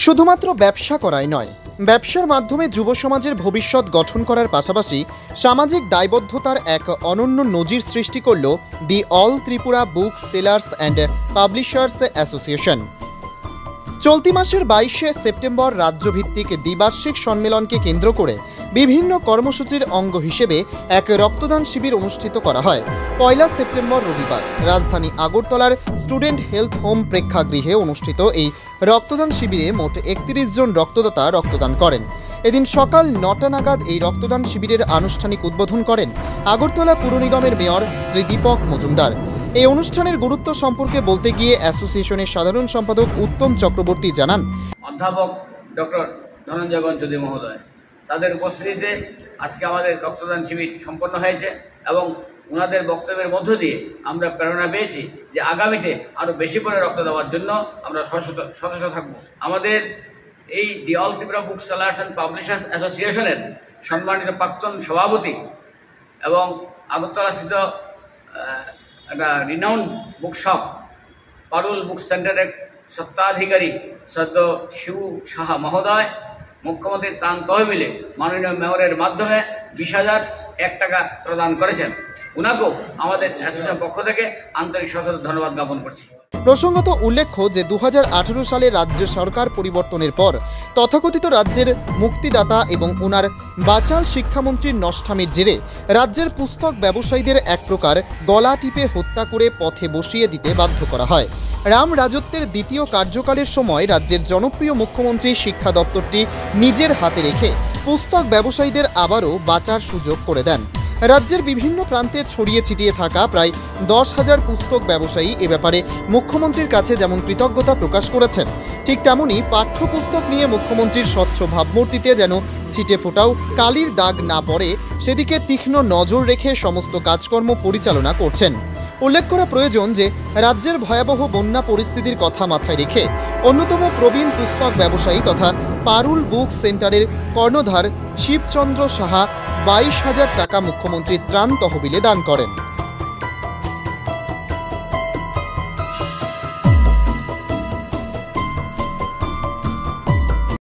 শুধুমাত্র ব্যবসা করাই নয়, ব্যবসার মাধ্যমে যুব সমাজের ভবিষ্যৎ গঠন করার পাশাপাশি সামাজিক দায়বদ্ধতার এক অনন্য নজির সৃষ্টি করল the all Tripura book sellers and publishers association. চলতি মাসের 22শে সেপ্টেম্বর রাজ্যভিত্তিক দ্বিবার্ষিক সম্মেলনকে কেন্দ্র করে বিভিন্ন কর্মসূচির অঙ্গ হিসেবে এক রক্তদান শিবির অনুষ্ঠিত করা হয়। 1 সেপ্টেম্বর রবিবার রাজধানী আগরতলার স্টুডেন্ট হেলথ হোম প্রেক্ষাগৃহে অনুষ্ঠিত এই রক্তদান শিবিরে মোট 31 জন রক্তদাতা রক্তদান করেন। এদিন সকাল 9টা নাগাদ এই রক্তদান শিবিরের আনুষ্ঠানিক উদ্বোধন করেন আগরতলা পুর নিগমের মেয়র শ্রী দীপক মজুমদার। এই অনুষ্ঠানের গুরুত্ব সম্পর্কে বলতে গিয়ে অ্যাসোসিয়েশনের সাধারণ সম্পাদক উত্তম চক্রবর্তী জানান, অধ্যাপক ডক্টর ধনঞ্জয় চৌধুরী মহোদয় তাদের উপস্থিতিতে আজকে আমাদের রক্তদান শিবির সম্পন্ন হয়েছে এবং ওনাদের বক্তব্যের মধ্য দিয়ে আমরা প্রেরণা পেয়েছি যে আগামীতে আরও বেশি করে রক্ত দেওয়ার জন্য আমরা সচেষ্ট থাকব। আমাদের এই the all Tripura book sellers and publishers অ্যাসোসিয়েশনের সম্মানিত প্রাক্তন সভাপতি এবং আগরতলাস্থিত একটা রিনাউন্ড বুক শপ পারুল বুক সেন্টারের সত্ত্বাধিকারী সদ্য শিবু সাহা মহোদয় মুখ্যমন্ত্রীর ত্রাণ তহবিলে মাননীয় মেয়রের মাধ্যমে 20,001 টাকা প্রদান করেছেন। উনাকেও আমাদের অ্যাসোসিয়েশন পক্ষ থেকে আন্তরিক সশ্রদ্ধ ধন্যবাদ জ্ঞাপন করছি। প্রসঙ্গত উল্লেখ্য যে 2018 সালে রাজ্য সরকার পরিবর্তনের পর তথাকথিত রাজ্যের মুক্তিদাতা এবং ওনার বাচাল শিক্ষামন্ত্রীর নষ্টামির জেরে রাজ্যের পুস্তক ব্যবসায়ীদের এক প্রকার গলা টিপে হত্যা করে পথে বসিয়ে দিতে বাধ্য করা হয়। রাম রাজত্বের দ্বিতীয় কার্যকালের সময় রাজ্যের জনপ্রিয় মুখ্যমন্ত্রী শিক্ষা দপ্তরটি নিজের হাতে রেখে পুস্তক ব্যবসায়ীদের আবারও বাঁচার সুযোগ করে দেন। রাজ্যের বিভিন্ন প্রান্তে ছড়িয়ে ছিটিয়ে থাকা প্রায় 10,000 পুস্তক ব্যবসায়ী এ ব্যাপারে মুখ্যমন্ত্রীর কাছে যেমন কৃতজ্ঞতা প্রকাশ করেছেন, ঠিক তেমনি পাঠ্যপুস্তক নিয়ে মুখ্যমন্ত্রীর স্বচ্ছ ভাবমূর্তিতে যেন ছিটে ফোটাও কালির দাগ না পড়ে সেদিকে তীক্ষ্ণ নজর রেখে সমস্ত কাজকর্ম পরিচালনা করছেন। উল্লেখ করা প্রয়োজন যে রাজ্যের ভয়াবহ বন্যা পরিস্থিতির কথা মাথায় রেখে অন্যতম প্রবীণ পুস্তক ব্যবসায়ী তথা পারুল বুক সেন্টারের কর্ণধার শিবচন্দ্র সাহা 22,000 টাকা মুখ্যমন্ত্রীর ত্রাণ তহবিলে দান করেন।